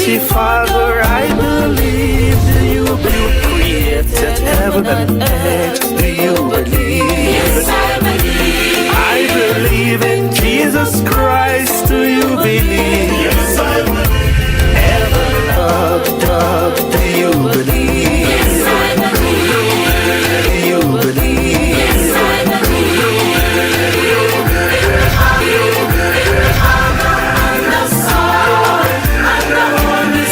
Almighty Father, I believe. Do you believe? Created heaven and earth. Do you believe? Yes, I believe. I believe in Jesus Christ. Do you believe? Yes, I believe. Heaven above. Do you believe? Yes, I believe. Do you believe? Yes, I believe.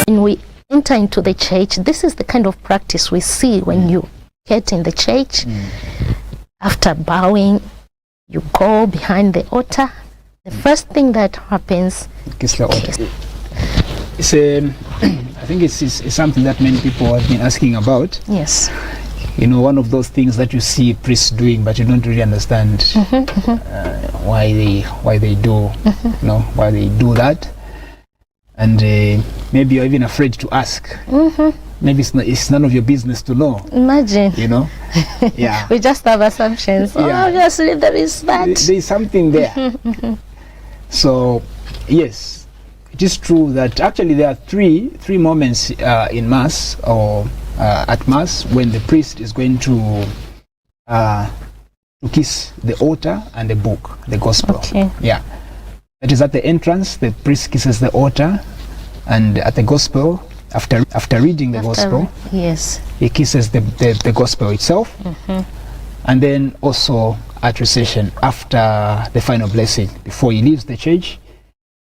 When we enter into the church, this is the kind of practice we see when you get in the church. After bowing, you go behind the altar. The first thing that happens, Kiss the altar. It's I think it's something that many people have been asking about. yes, You know, one of those things that you see priests doing, but you don't really understand why they do, you know, why they do that, and maybe you're even afraid to ask. Maybe it's none of your business to know. imagine. You know, yeah. We just have assumptions. Yeah. Obviously, there is that. There's something there. So, yes, it is true that actually there are three moments in Mass or at Mass when the priest is going to kiss the altar and the book, the Gospel. Okay. Yeah, that is at the entrance. The priest kisses the altar, and at the Gospel, after reading the Gospel, Yes. he kisses the Gospel itself. And then also at recession, after the final blessing, before he leaves the church,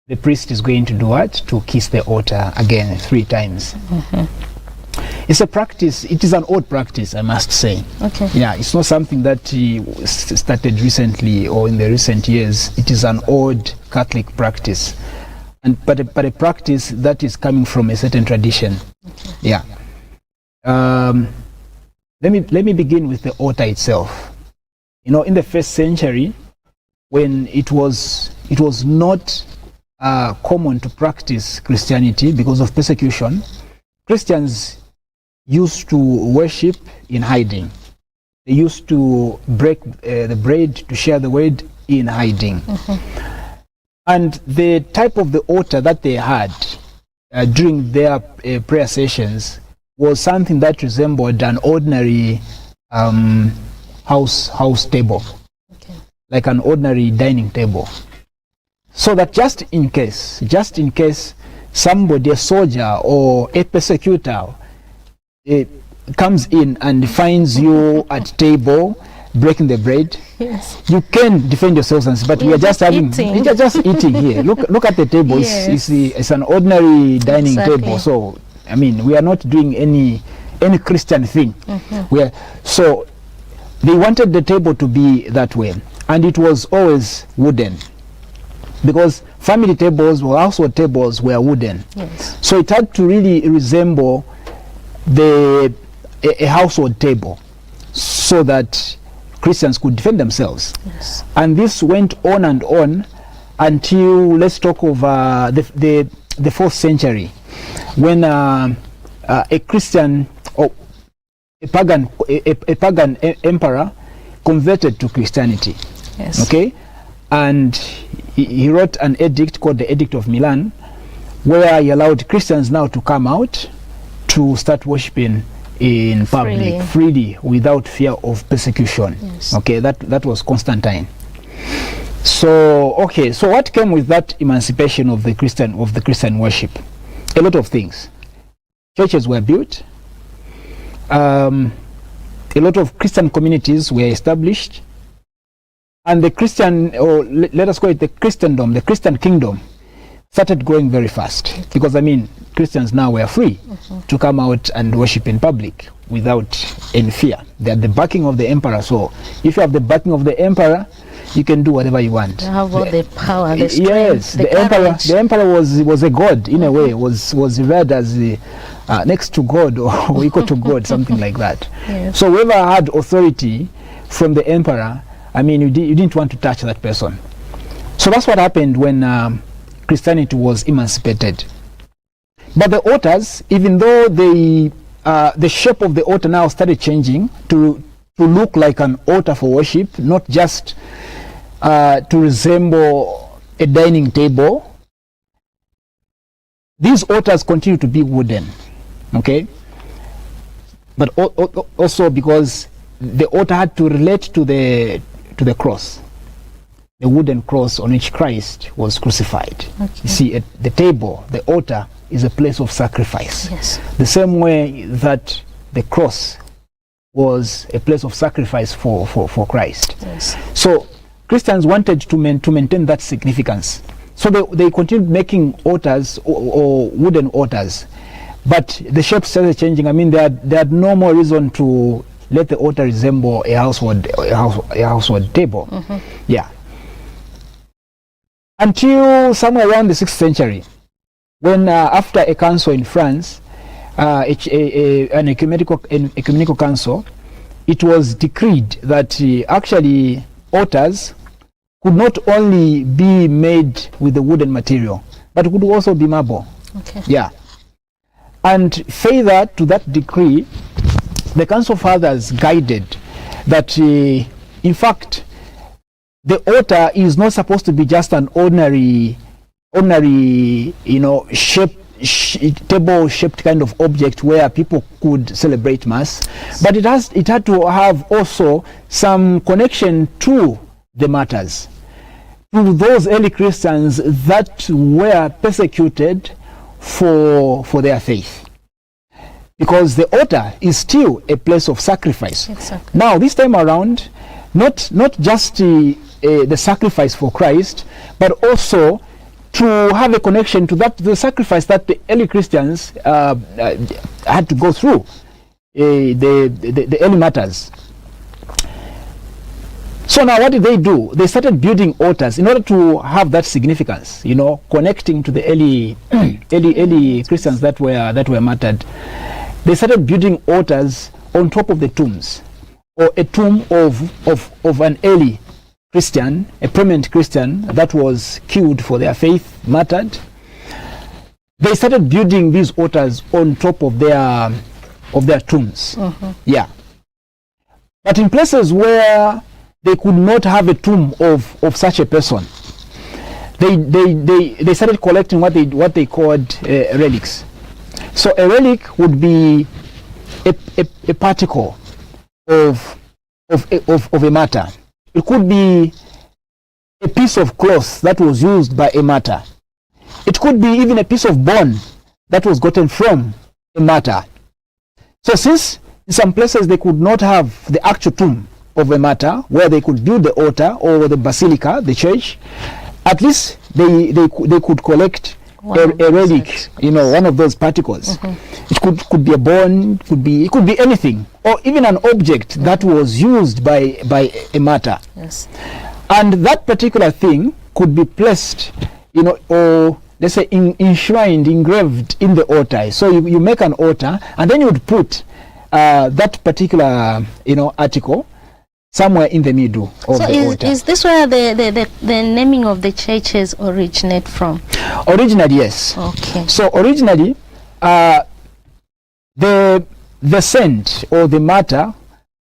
the priest is going to do what? To kiss the altar again 3 times. It's a practice. It is an old practice, I must say. Okay. Yeah, it's not something that started recently or in the recent years. It is an old Catholic practice, but a practice that is coming from a certain tradition. Yeah. Let me begin with the altar itself. You know, in the first century, when it was not common to practice Christianity because of persecution, Christians used to worship in hiding. They used to break the bread to share the word in hiding. And the type of the altar that they had during their prayer sessions was something that resembled an ordinary house table, like an ordinary dining table. So that just in case somebody, a soldier or a persecutor, comes in and finds you at table breaking the bread, Yes. you can defend yourselves and say, but we are just eating. we are just eating here. Look at the table. Yes. It's an ordinary dining Exactly. table. So I mean, we are not doing any Christian thing. So they wanted the table to be that way, and it was always wooden, because family tables or household tables were wooden. Yes. So it had to really resemble a household table, so that Christians could defend themselves. Yes. And this went on and on until, let's talk of the 4th century, when a Christian or a pagan emperor converted to Christianity. Yes. Okay, and he wrote an edict called the Edict of Milan, where he allowed Christians now to come out to start worshiping in public freely without fear of persecution. Yes. Okay, that was Constantine. So what came with that emancipation of the Christian worship? A lot of things. Churches were built. A lot of Christian communities were established, and the Christian, or let us call it the Christendom, the Christian kingdom, started growing very fast, because I mean, Christians now were free to come out and worship in public without any fear. They had the backing of the emperor. So if you have the backing of the emperor, you can do whatever you want. You have all the power, the strength, yes, the emperor was a god in a way, was revered as next to God or equal to God, something like that. Yes. So whoever had authority from the emperor, I mean, you didn't want to touch that person. So that's what happened when Christianity was emancipated. But the altars, even though the shape of the altar now started changing to look like an altar for worship, not just to resemble a dining table, these altars continue to be wooden, okay? But also because the altar had to relate to the cross, the wooden cross on which Christ was crucified. Okay. You see, at the table, the altar is a place of sacrifice. Yes. The same way that the cross was a place of sacrifice for Christ. Yes. So Christians wanted to maintain that significance. So they continued making altars or wooden altars. But the shape started changing. I mean, they had no more reason to let the altar resemble a household table. Mm-hmm. Yeah. Until somewhere around the 6th century, when after a council in France, an ecumenical council, it was decreed that actually altars could not only be made with the wooden material, but could also be marble. Okay. Yeah. And further to that decree, the council fathers guided that in fact the altar is not supposed to be just an ordinary table shaped kind of object where people could celebrate mass, but it had to have also some connection to the martyrs, to those early Christians that were persecuted for their faith, because the altar is still a place of sacrifice. Exactly. Now this time around, not just the sacrifice for Christ, but also to have a connection to the sacrifice that the early Christians had to go through, the early martyrs. So now what did they do? They started building altars in order to have that significance, connecting to the early Christians that were martyred. They started building altars on top of the tombs, or a tomb of an early Christian, a prominent Christian that was killed for their faith, martyred. They started building these altars on top of their tombs. Mm-hmm. Yeah. But in places where they could not have a tomb of such a person, they started collecting what they called relics. So a relic would be a particle of a matter. It could be a piece of cloth that was used by a martyr. It could be even a piece of bone that was gotten from a martyr. So since in some places they could not have the actual tomb of a martyr where they could build the altar or the basilica, the church, at least they could collect a relic, one of those particles. Mm-hmm. It could be a bone, it could be anything, or even an object that was used by a martyr. Yes. And that particular thing could be placed, or let's say enshrined, engraved in the altar. So you make an altar, and then you would put that particular article somewhere in the middle of the altar. So is this where the naming of the churches originate from? Originally, yes. Okay. So originally, the saint or the martyr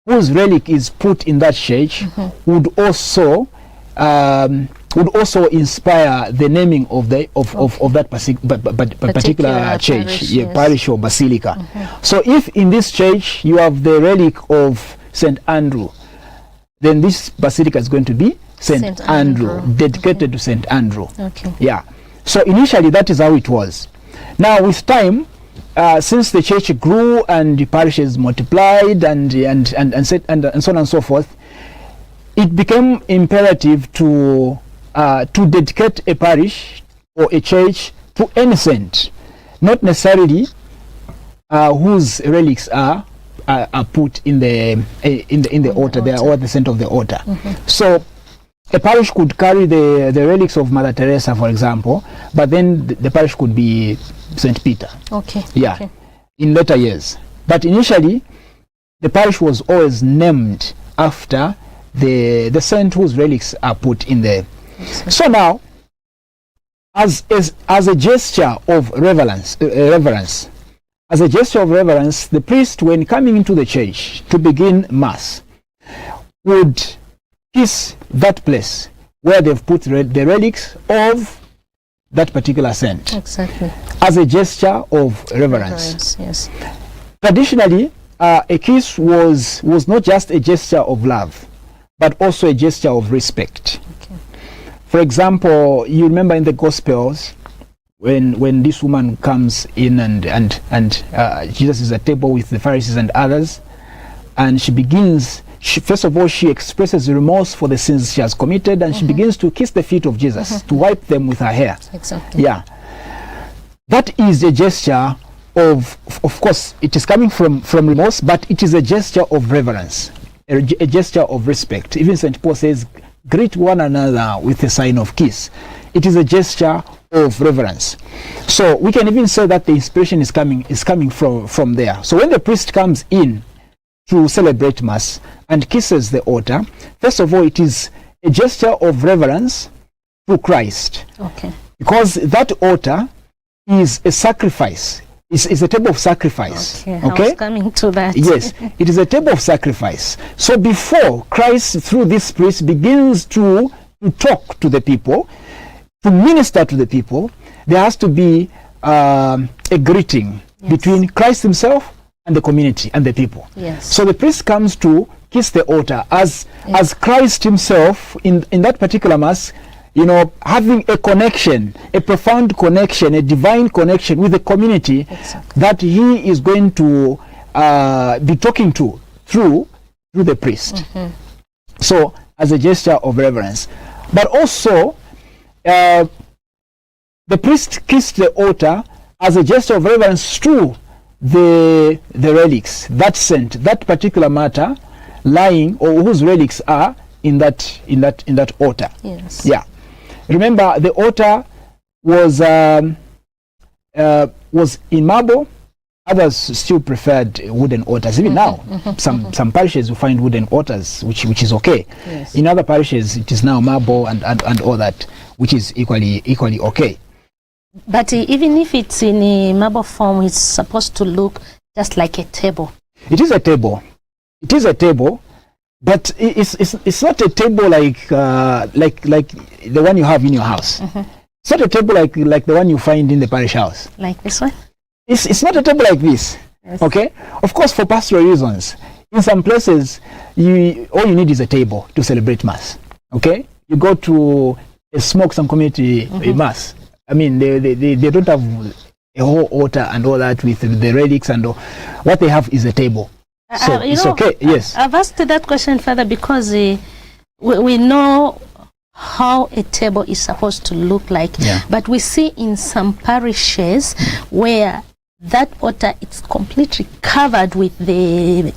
whose relic is put in that church mm-hmm. would also inspire the naming of that particular church, parish or basilica. Mm-hmm. So if in this church you have the relic of Saint Andrew, then this basilica is going to be Saint Andrew, dedicated to Saint Andrew. Okay. Yeah. So initially that is how it was. Now with time, since the church grew and the parishes multiplied and so on and so forth, it became imperative to dedicate a parish or a church to any saint, not necessarily whose relics are put in the altar there or at the center of the altar. Mm-hmm. So a parish could carry the relics of Mother Teresa, for example, but then the parish could be Saint Peter. Okay. Yeah. Okay. In later years, but initially the parish was always named after the saint whose relics are put in there. Okay. So now, as a gesture of reverence, the priest, when coming into the church to begin mass, would kiss that place where they've put the relics of that particular scent Exactly. as a gesture of reverence. Yes. Traditionally, a kiss was not just a gesture of love, but also a gesture of respect. Okay. For example, you remember in the Gospels, when this woman comes in and Jesus is at table with the Pharisees and others, and she begins. First of all, she expresses remorse for the sins she has committed, and she begins to kiss the feet of Jesus, to wipe them with her hair. Exactly. Yeah, that is a gesture of course, it is coming from remorse, but it is a gesture of reverence, a gesture of respect. Even St. Paul says, greet one another with a sign of kiss. It is a gesture of reverence. So we can even say that the inspiration is coming from there. So when the priest comes in to celebrate Mass and kisses the altar, first of all, it is a gesture of reverence to Christ. Okay. Because that altar is a sacrifice. It's a table of sacrifice. Okay. I was coming to that. Yes, it is a table of sacrifice. So before Christ, through this priest, begins to talk to the people, to minister to the people, there has to be a greeting between Christ himself and the community and the people. Yes. So the priest comes to kiss the altar as Christ himself in that particular Mass, you know, having a connection, a profound connection, a divine connection with the community that he is going to be talking to through the priest. So as a gesture of reverence. But also the priest kissed the altar as a gesture of reverence to the relics, that saint, that particular matter lying, or whose relics are in that altar. Yes. Yeah. Remember, the altar was in marble. Others still preferred wooden altars. Even now, some parishes will find wooden altars, which is okay. Yes. In other parishes, it is now marble and all that, which is equally okay. But even if it's in a marble form, it's supposed to look just like a table. It is a table. It is a table, but it's not a table like the one you have in your house. It's not a table like the one you find in the parish house. Like this one? It's not a table like this. Yes. Okay? Of course, for pastoral reasons. In some places, all you need is a table to celebrate Mass. Okay? You go to a some community Mass. I mean, they don't have a whole altar and all that with the relics and all. What they have is a table. So it's okay. Yes. I've asked that question further because we know how a table is supposed to look like, but we see in some parishes where that altar it's completely covered with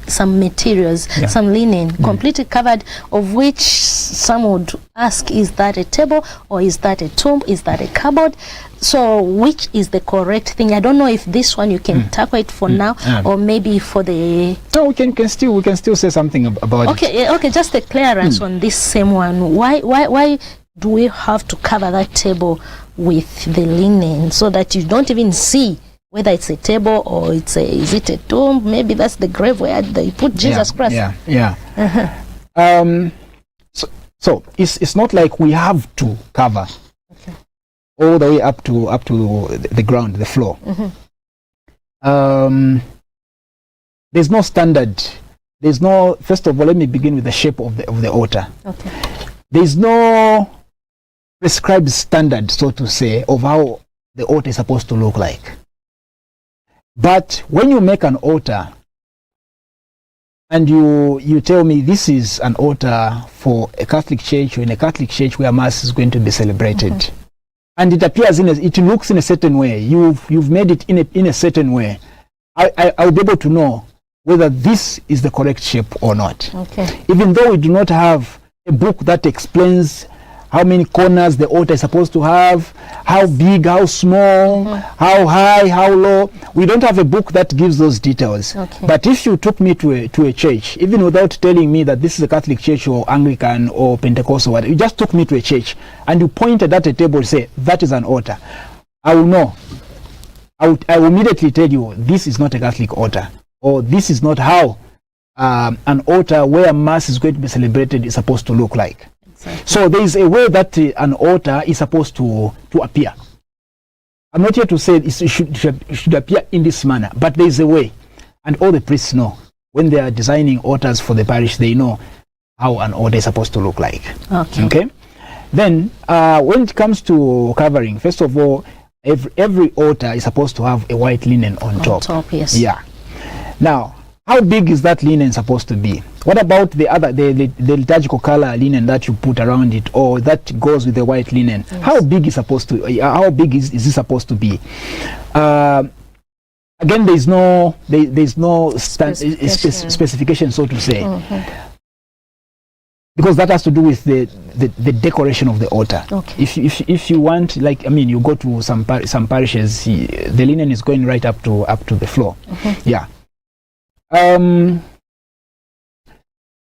some materials, some linen, completely covered, of which some would ask, is that a table or is that a tomb, is that a cupboard? So which is the correct thing? I don't know if this one you can tackle it for now, or maybe for the... No, we can still say something about it. Okay, just a clearance on this same one. Why do we have to cover that table with the linen so that you don't even see whether it's a table or is it a tomb? Maybe that's the grave where they put Jesus Christ. So it's not like we have to cover all the way up to the ground, the floor. There's no standard. There's no. First of all, let me begin with the shape of the altar. Okay. There's no prescribed standard, so to say, of how the altar is supposed to look like. But when you make an altar and you tell me this is an altar for a Catholic church, or in a Catholic church where Mass is going to be celebrated, and it appears it looks in a certain way, you've made it in a certain way, I'll be able to know whether this is the correct shape or not. Okay. Even though we do not have a book that explains how many corners the altar is supposed to have, how big, how small, how high, how low. We don't have a book that gives those details. Okay. But if you took me to a church, even without telling me that this is a Catholic church or Anglican or Pentecostal, whatever, you just took me to a church and you pointed at a table and say, that is an altar, I will know. I will immediately tell you, this is not a Catholic altar, or this is not how an altar where Mass is going to be celebrated is supposed to look like. Exactly. So there is a way that an altar is supposed to appear. I'm not here to say it should appear in this manner, but there is a way, and all the priests know. When they are designing altars for the parish, they know how an altar is supposed to look like. Okay? Then, when it comes to covering, first of all, every altar is supposed to have a white linen on top. Yes. Yeah. Now, how big is that linen supposed to be? What about the liturgical color linen that you put around it, or that goes with the white linen? Yes. How big is it supposed to be? Again, there's no specification, so to say, because that has to do with the decoration of the altar. Okay. If you want, like, I mean, you go to some parishes, the linen is going right up to the floor. Yeah.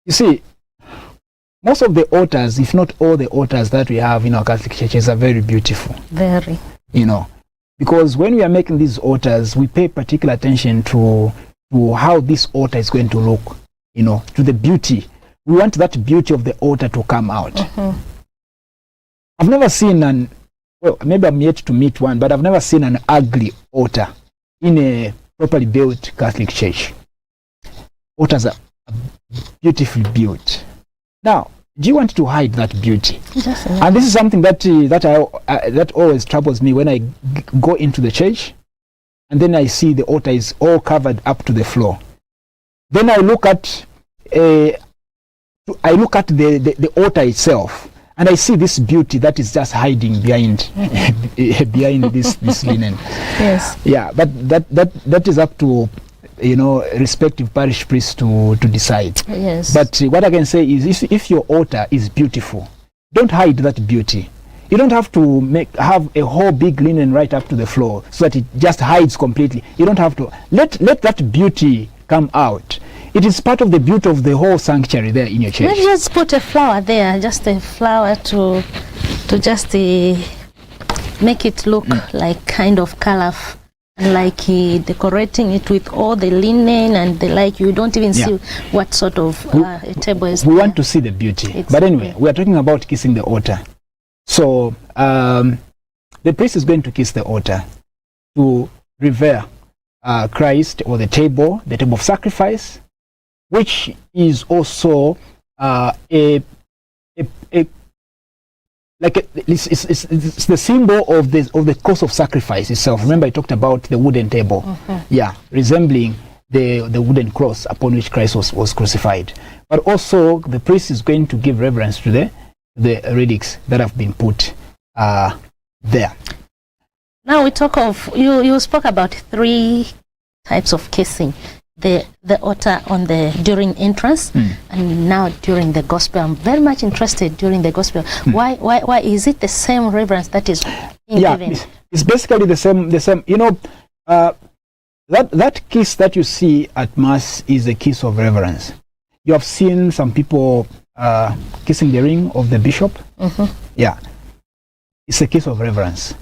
You see, most of the altars, if not all the altars that we have in our Catholic churches, are very beautiful. Very. You know, because when we are making these altars, we pay particular attention to how this altar is going to look, you know, to the beauty. We want that beauty of the altar to come out. I've never seen well, maybe I'm yet to meet one, but I've never seen an ugly altar in a properly built Catholic church. Altars are beautifully built. Now, do you want to hide that beauty? And this is something that always troubles me when I go into the church, and then I see the altar is all covered up to the floor. Then I look at the altar itself, and I see this beauty that is just hiding behind this linen. Yes. Yeah, but that is up to, you know, respective parish priests to decide. Yes. But what I can say is, if your altar is beautiful, don't hide that beauty. You don't have to have a whole big linen right up to the floor so that it just hides completely. You don't have to let that beauty come out. It is part of the beauty of the whole sanctuary there in your church. Maybe just put a flower there, just a flower to just make it look like kind of colorful. Like decorating it with all the linen and the like. You don't even see what sort of a table is. We want to see the beauty. Exactly. But anyway, we are talking about kissing the altar. So the priest is going to kiss the altar to revere Christ, or the table of sacrifice, which is also it's the symbol of the course of sacrifice itself. Remember, I talked about the wooden table, resembling the wooden cross upon which Christ was crucified. But also, the priest is going to give reverence to the relics that have been put there. Now we talk of you spoke about 3 types of kissing. The altar during entrance, and now during the gospel. I'm very much interested during the gospel. Why is it the same reverence that is given? It's basically the same. You know, that kiss that you see at Mass is a kiss of reverence. You have seen some people kissing the ring of the bishop. Yeah, it's a kiss of reverence.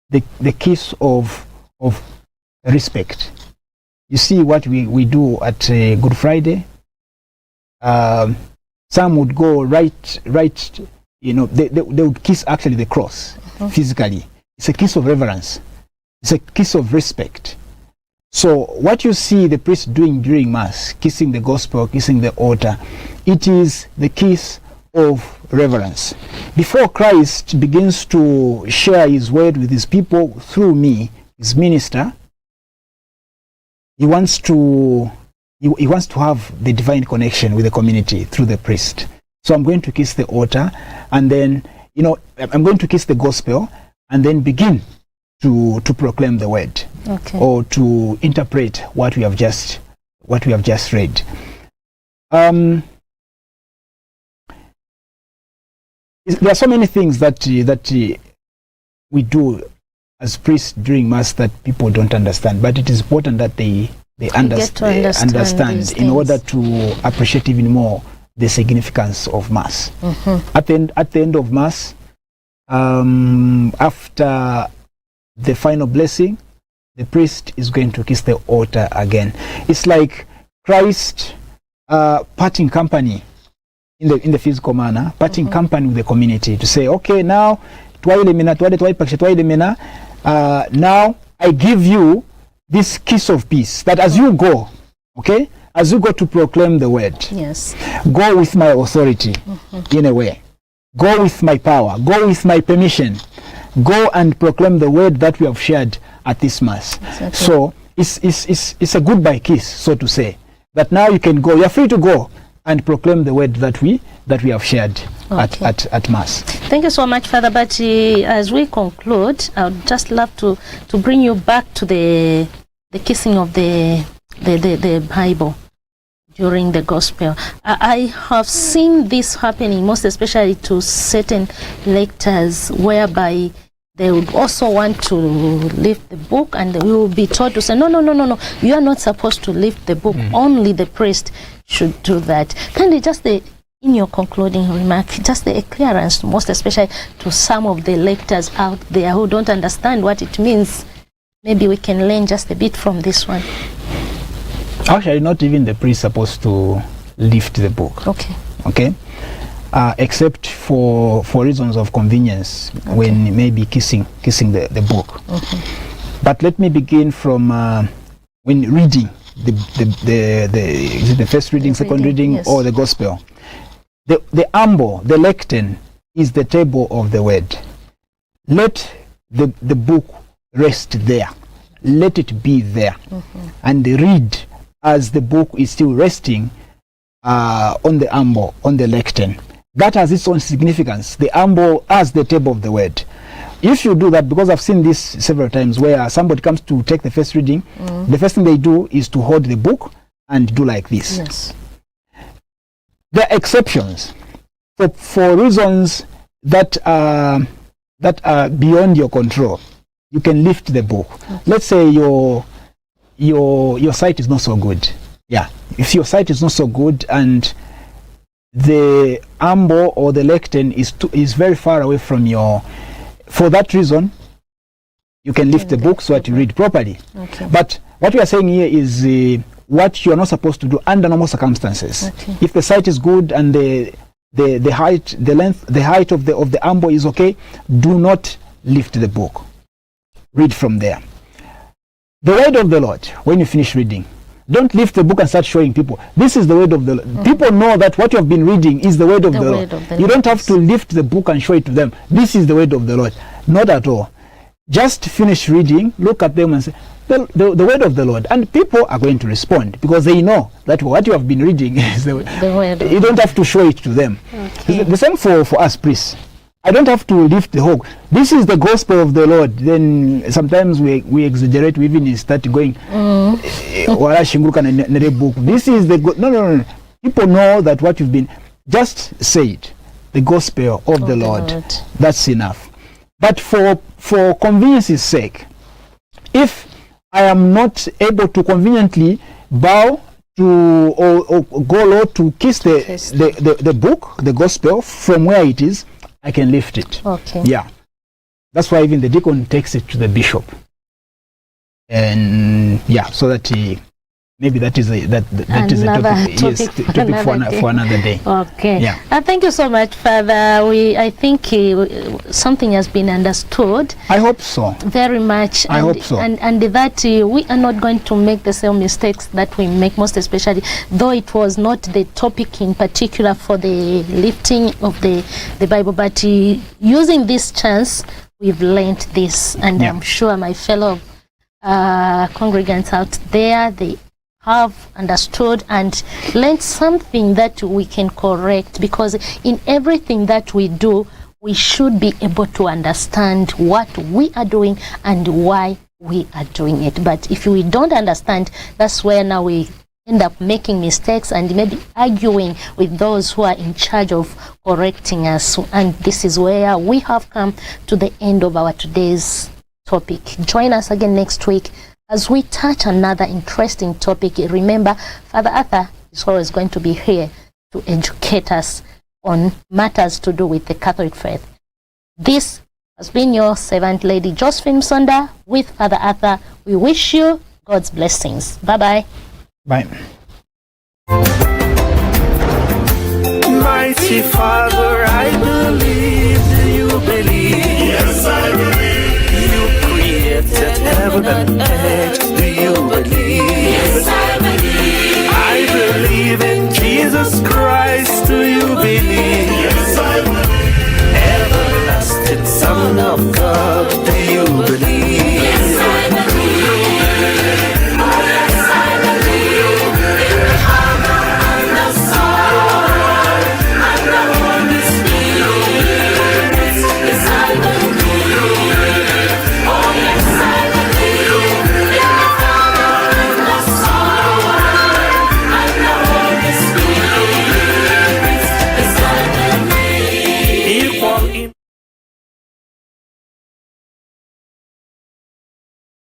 The kiss of respect. You see what we do at Good Friday. Some would go right. You know, they would kiss actually the cross physically. It's a kiss of reverence. It's a kiss of respect. So what you see the priest doing during Mass, kissing the gospel, kissing the altar, it is the kiss of reverence. Before Christ begins to share his word with his people through me, his minister, he wants to have the divine connection with the community through the priest. So I'm going to kiss the altar, and then, you know, I'm going to kiss the gospel, and then begin to proclaim the word, or to interpret what we have just read. There are so many things that we do as priests during Mass that people don't understand, but it is important that they understand in order to appreciate even more the significance of Mass. At the end of Mass, after the final blessing, the priest is going to kiss the altar again. It's like Christ parting company in the physical manner, parting company with the community to say, okay, now now I give you this kiss of peace, that as you go, okay, as you go to proclaim the word, Yes. go with my authority in a way. Go with my power. Go with my permission. Go and proclaim the word that we have shared at this Mass. Exactly. So it's a goodbye kiss, so to say. That now you can go. You're free to go and proclaim the word that we have shared at Mass. Thank you so much, Father. But as we conclude, I would just love to bring you back to the kissing of the Bible during the gospel. I have seen this happening, most especially to certain lectors, whereby they would also want to lift the book, and we will be told to say, no, you are not supposed to lift the book. Only the priest should do that. Kindly, just in your concluding remark, just a clearance, most especially to some of the lectors out there who don't understand what it means. Maybe we can learn just a bit from this one. Actually, not even the priest supposed to lift the book. Okay. Except for reasons of convenience, when maybe kissing the book. But let me begin from when reading the first reading, second reading, yes. or the gospel. The ambo, the lectern, is the table of the word. Let the book rest there. Let it be there, and read as the book is still resting on the ambo, on the lectern. That has its own significance. The ambo as the table of the word. If you do that, because I've seen this several times, where somebody comes to take the first reading, the first thing they do is to hold the book and do like this. Yes. There are exceptions for reasons that are beyond your control. You can lift the book. Let's say your sight is not so good. Yeah, if your sight is not so good and the ambo or the lectern is very far away from your, for that reason, you can lift the book so that you read properly. But what we are saying here is what you are not supposed to do under normal circumstances. If the sight is good and the height, the length, the height of the ambo is okay, do not lift the book. Read from there. The word of the Lord, when you finish reading, don't lift the book and start showing people. This is the word of the Lord. People know that what you have been reading is the word of the Lord. You don't have to lift the book and show it to them. This is the word of the Lord. Not at all. Just finish reading, look at them and say, the word of the Lord. And people are going to respond because they know that what you have been reading is the word. You don't have to show it to them. The same for us priests. I don't have to lift the whole. This is the gospel of the Lord. Then sometimes we exaggerate. We even start going. This is the no. People know that what you've been. Just say it. The gospel of the Lord. That's enough. But for convenience's sake, if I am not able to conveniently bow to or go low to kiss the book, the gospel from where it is, I can lift it. Yeah. That's why even the deacon takes it to the bishop. And yeah, so that maybe that is a topic, for another day. Yeah. Thank you so much, Father. I think something has been understood. I hope so. Very much. I hope so. And that we are not going to make the same mistakes that we make, most especially, though it was not the topic in particular for the lifting of the Bible, but using this chance, we've learned this. And I'm sure my fellow congregants out there, they have understood and learned something that we can correct, because in everything that we do, we should be able to understand what we are doing and why we are doing it. But if we don't understand, that's where now we end up making mistakes and maybe arguing with those who are in charge of correcting us. And this is where we have come to the end of our today's topic. Join us again next week as we touch another interesting topic. Remember, Father Arthur is always going to be here to educate us on matters to do with the Catholic faith. This has been your servant lady Josephine Sonda with Father Arthur. We wish you God's blessings. Bye-bye. Bye. Mighty Father, I believe. Do you believe? Yes, I believe. You created heaven and earth. Do you believe? Yes, I believe. I believe in Jesus Christ. Do you believe? Yes, I believe. Everlasting Son of God. Do you believe?